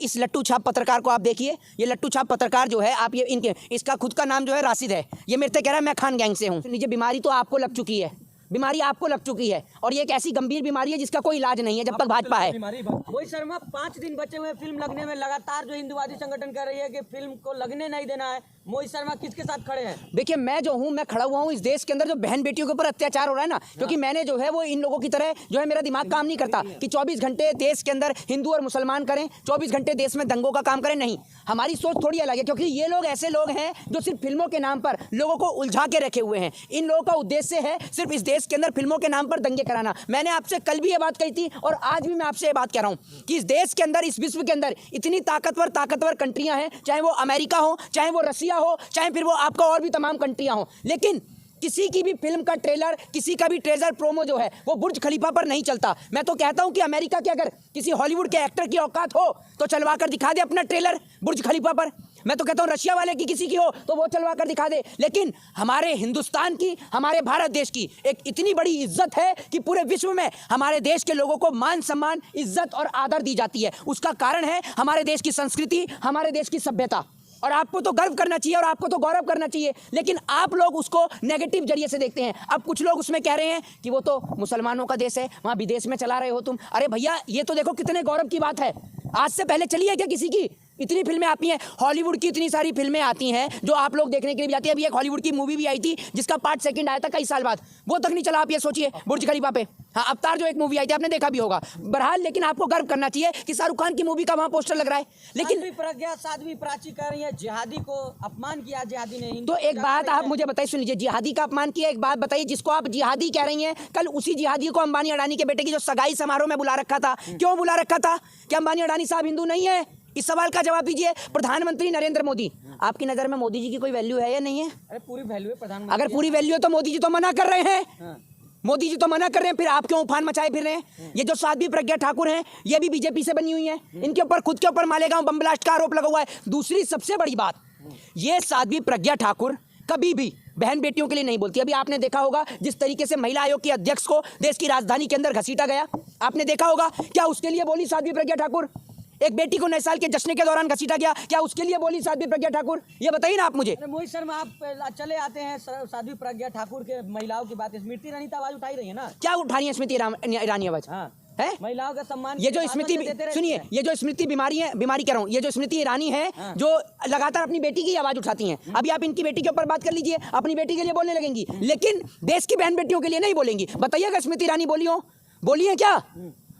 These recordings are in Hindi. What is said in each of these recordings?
इस लट्टू छाप पत्रकार को आप देखिए, ये लट्टू छाप पत्रकार जो है, आप ये इनके, इसका खुद का नाम जो है राशिद है, ये मेरे से कह रहा है मैं खान गैंग से हूँ। नीचे बीमारी तो आपको लग चुकी है, बीमारी आपको लग चुकी है, और ये एक ऐसी गंभीर बीमारी है जिसका कोई इलाज नहीं है जब तक भाजपा है। मोहित शर्मा 5 दिन बचे हुए फिल्म लगने में, लगातार जो हिंदुवादी संगठन कह रही है कि फिल्म को लगने नहीं देना है, मोहित शर्मा किसके साथ खड़े हैं? देखिए, मैं जो हूँ, मैं खड़ा हुआ हूँ इस देश के अंदर जो बहन बेटियों के ऊपर अत्याचार हो रहा है ना, क्योंकि मैंने जो है वो इन लोगों की तरह जो है, मेरा दिमाग काम नहीं करता कि 24 घंटे देश के अंदर हिंदू और मुसलमान करें, 24 घंटे देश में दंगों का काम करें। नहीं, हमारी सोच थोड़ी अलग है, क्योंकि ये लोग ऐसे लोग हैं जो सिर्फ फिल्मों के नाम पर लोगों को उलझा के रखे हुए हैं। इन लोगों का उद्देश्य है सिर्फ इस देश के अंदर फिल्मों के नाम पर दंगे कराना। मैंने आपसे कल भी ये बात कही थी और आज भी मैं आपसे ये बात कह रहा हूँ कि इस देश के अंदर, इस विश्व के अंदर इतनी ताकतवर कंट्रियां हैं, चाहे वो अमेरिका हो, चाहे वो रसिया हो, चाहे फिर वो आपका और भी तमाम कंट्रियां हो, लेकिन किसी की भी फिल्म का ट्रेलर, किसी का भी ट्रेजर प्रोमो जो है वो बुर्ज खलीफा पर नहीं चलता। मैं तो कहता हूं कि अमेरिका के अगर किसी हॉलीवुड के एक्टर की औकात हो तो चलवा कर दिखा दे अपना ट्रेलर बुर्ज खलीफा पर। मैं तो कहता हूं रशिया वाले की किसी की हो तो वो चलवा कर दिखा दे। लेकिन हमारे हिंदुस्तान की, हमारे भारत देश की एक इतनी बड़ी इज्जत है कि पूरे विश्व में हमारे देश के लोगों को मान सम्मान, इज्जत और आदर दी जाती है। उसका कारण है हमारे देश की संस्कृति, हमारे देश की सभ्यता, और आपको तो गर्व करना चाहिए और आपको तो गौरव करना चाहिए। लेकिन आप लोग उसको नेगेटिव जरिए से देखते हैं। अब कुछ लोग उसमें कह रहे हैं कि वो तो मुसलमानों का देश है, वहाँ विदेश में चला रहे हो तुम। अरे भैया, ये तो देखो कितने गौरव की बात है। आज से पहले चली है क्या किसी की? इतनी फिल्में आती हैं, हॉलीवुड की इतनी सारी फिल्में आती हैं जो आप लोग देखने के लिए भी जाती है। अभी एक हॉलीवुड की मूवी भी आई थी जिसका पार्ट 2 आया था कई साल बाद, वो तक नहीं चला। आप ये सोचिए, बुर्ज खलीफा पे। हाँ, अवतार जो एक मूवी आई थी, आपने देखा भी होगा। बहरहाल, लेकिन आपको गर्व करना चाहिए कि शाहरुख खान की मूवी का वहाँ पोस्टर लग रहा है। लेकिन प्रज्ञा साध्वी प्राची कह रही है जिहादी को अपमान किया, जिहादी ने। तो एक बात आप मुझे बताइए, सुन लीजिए, जिहादी का अपमान किया। एक बात बताइए, जिसको आप जिहादी कह रही हैं, कल उसी जिहादी को अंबानी अडानी के बेटे की जो सगाई समारोह में बुला रखा था, क्यों बुला रखा था? क्या अंबानी अडानी साहब हिंदू नहीं है? इस सवाल का जवाब दीजिए। प्रधानमंत्री नरेंद्र मोदी, आपकी नजर में मोदी जी की कोई वैल्यू है या नहीं है? अरे पूरी वैल्यू है प्रधानमंत्री। अगर पूरी वैल्यू है तो मोदी जी तो मना कर रहे हैं। हाँ। मोदी जी तो मना कर रहे हैं, फिर आप क्यों उफान मचाए फिर रहे हैं? ये जो साध्वी प्रज्ञा ठाकुर हैं, ये भी बीजेपी से बनी हुई हैं। इनके ऊपर, खुद के ऊपर मालेगांव बम ब्लास्ट का आरोप लगा हुआ है। दूसरी सबसे बड़ी बात, ये साध्वी प्रज्ञा ठाकुर कभी भी बहन बेटियों के लिए नहीं बोलती। अभी आपने देखा होगा जिस तरीके से महिला आयोग के अध्यक्ष को देश की राजधानी के अंदर घसीटा गया, आपने देखा होगा। क्या उसके लिए बोली साध्वी प्रज्ञा ठाकुर? एक बेटी को नए साल के जश्न के दौरान घसीटा गया, क्या उसके लिए बोली साध्वी प्रज्ञा ठाकुर? ये बताइए ना आप मुझे। मोहित शर्मा, आप चले आते हैं साध्वी प्रज्ञा ठाकुर के महिलाओं की बात, स्मृति ईरानी तो आवाज उठाई रही है ना? क्या उठा रही है स्मृति ईरानी आवाज? हाँ, है महिलाओं का सम्मान। ये जो स्मृति, सुनिए, ये जो स्मृति बीमारी कह रहा हूँ, ये जो स्मृति ईरानी है, हाँ, जो लगातार अपनी बेटी की आवाज उठाती हैं। अभी आप इनकी बेटी के ऊपर बात कर लीजिए, अपनी बेटी के लिए बोलने लगेंगी, लेकिन देश की बहन बेटियों के लिए नहीं बोलेंगी। बताइएगा स्मृति ईरानी बोली है क्या?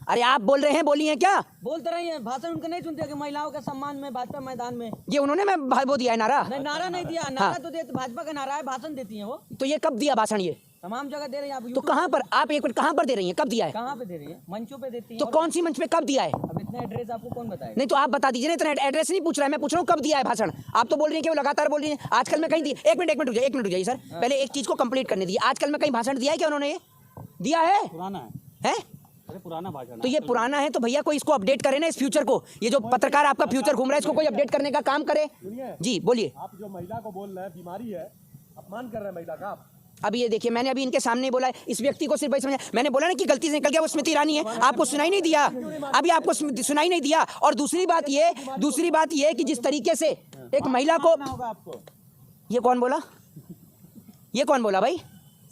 अरे आप बोल रहे हैं बोली है क्या? बोलते रही है, भाषण उनका नहीं सुनते कि महिलाओं के सम्मान में भाजपा मैदान में। ये उन्होंने वो दिया है नारा? नहीं, नारा नहीं दिया। नारा हाँ, तो देते भाजपा का नारा है, भाषण देती है वो। तो ये कब दिया भाषण? ये तमाम जगह दे रही है। आप तो कहाँ पर, आप एक मिनट, कहाँ पर दे रही हैं? कब दिया है? कहाँ पे दे रही है? मंचों पे देती है। तो कौन सी मंच पे कब दिया है? अब इतना एड्रेस आपको कौन बताएगा? नहीं तो आप बता दीजिए ना। इतना एड्रेस नहीं पूछ रहा है, मैं पूछ रहा हूँ कब दिया है भाषण। आप तो बोल रही हैं कि वो लगातार बोल रही हैं। आजकल में कहीं दी? एक मिनट रुक जाइए सर, पहले एक चीज को कंप्लीट करने दीजिए। आजकल में कहीं भाषण दिया है क्या उन्होंने? दिया है? पुराना है? पुराना भाषण। तो ये पुराना है तो भैया कोई इसको अपडेट करे ना, इस फ्यूचर को। ये जो पत्रकार आपका फ्यूचर घूम रहा है, इसको कोई अपडेट करने का काम करे। जी बोलिए। आप जो महिला को बोल रहे हैं बीमारी है, अपमान कर रहे हैं महिला का। अभी ये देखिए, मैंने अभी इनके सामने बोला है, इस व्यक्ति को सिर्फ समझा। मैंने बोला ना कि गलती से निकल गया, वो स्मृति ईरानी है। आपको सुनाई नहीं दिया? अभी आपको सुनाई नहीं दिया। और दूसरी बात ये कि जिस तरीके से एक महिला को, ये कौन बोला? ये कौन बोला भाई?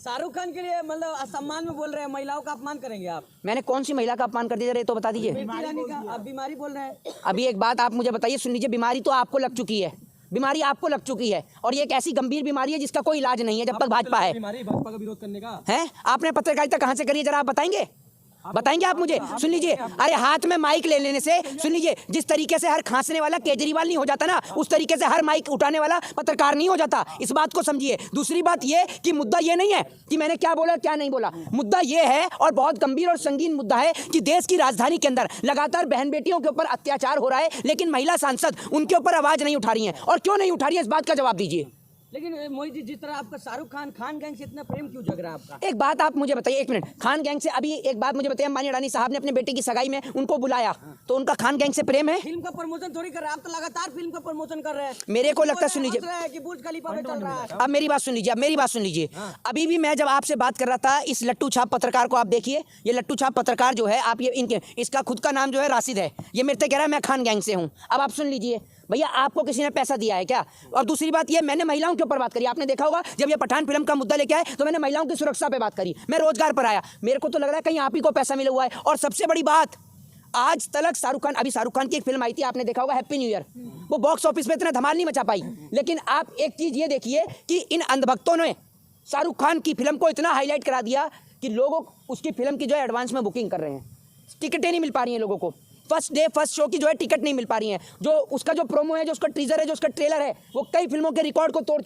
शाहरुख खान के लिए मतलब सम्मान में बोल रहे हैं, महिलाओं का अपमान करेंगे आप? मैंने कौन सी महिला का अपमान कर दिया तो बता दीजिए। आप बीमारी बोल रहे हैं। अभी एक बात आप मुझे बताइए, सुन लीजिए, बीमारी तो आपको लग चुकी है, बीमारी आपको लग चुकी है, और ये एक ऐसी गंभीर बीमारी है जिसका कोई इलाज नहीं है जब तक भाजपा है। बीमारी भाजपा का विरोध करने का है? आपने पत्रकारिता कहाँ से करी है, जरा आप बताएंगे? बताएंगे आप मुझे? सुन लीजिए, अरे हाथ में माइक ले लेने से, सुन लीजिए, जिस तरीके से हर खांसने वाला केजरीवाल नहीं हो जाता ना, उस तरीके से हर माइक उठाने वाला पत्रकार नहीं हो जाता। इस बात को समझिए। दूसरी बात ये कि मुद्दा ये नहीं है कि मैंने क्या बोला क्या नहीं बोला। मुद्दा ये है, और बहुत गंभीर और संगीन मुद्दा है, कि देश की राजधानी के अंदर लगातार बहन बेटियों के ऊपर अत्याचार हो रहा है, लेकिन महिला सांसद उनके ऊपर आवाज नहीं उठा रही है। और क्यों नहीं उठा रही है, इस बात का जवाब दीजिए। लेकिन मोहित जी, जिस तरह आपका शाहरुख खान गैंग से इतना प्रेम क्यों जग रहा है आपका? एक बात आप मुझे बताइए, 1 मिनट, खान गैंग से अभी एक बात मुझे बताइए, अंबानी अडानी साहब ने अपने बेटे की सगाई में उनको बुलाया, तो उनका खान गैंग से प्रेम है? फिल्म का प्रमोशन थोड़ी कर रहे हैं आप, तो लगातार फिल्म का प्रमोशन कर रहे हैं। मेरे को लगता है, सुन लीजिए, हंस रहे हैं कि बुर्ज खलीफा में चल रहा है। अब मेरी बात सुन लीजिए, अब मेरी बात सुन लीजिए। अभी भी मैं जब आपसे बात कर रहा था, इस लट्टू छाप पत्रकार को आप देखिए, ये लट्टू छाप पत्रकार जो है, आप ये इनके, इसका खुद का नाम जो है राशिद है, ये मेरे से कह रहा है मैं खान गैंग से हूँ। अब आप सुन लीजिए भैया, आपको किसी ने पैसा दिया है क्या? और दूसरी बात ये, मैंने महिलाओं के ऊपर बात करी, आपने देखा होगा जब ये पठान फिल्म का मुद्दा लेके आए तो मैंने महिलाओं की सुरक्षा पे बात करी, मैं रोजगार पर आया, मेरे को तो लग रहा है कहीं आप ही को पैसा मिला हुआ है। और सबसे बड़ी बात, आज तक शाहरुख खान, अभी शाहरुख खान की एक फिल्म आई थी, आपने देखा होगा हैप्पी न्यू ईयर, वो बॉक्स ऑफिस पे इतना धमाल नहीं मचा पाई। लेकिन आप एक चीज ये देखिए कि इन अंधभक्तों ने शाहरुख खान की फिल्म को इतना हाईलाइट करा दिया कि लोगों उसकी फिल्म की जो है एडवांस में बुकिंग कर रहे हैं, टिकटें नहीं मिल पा रही हैं लोगों को, फर्स्ट डे फर्स्ट शो की जो है टिकट नहीं मिल पा रही है, जो उसका जो प्रोमो है, जो उसका टीजर है, जो उसका ट्रेलर है, वो कई फिल्मों के रिकॉर्ड को तोड़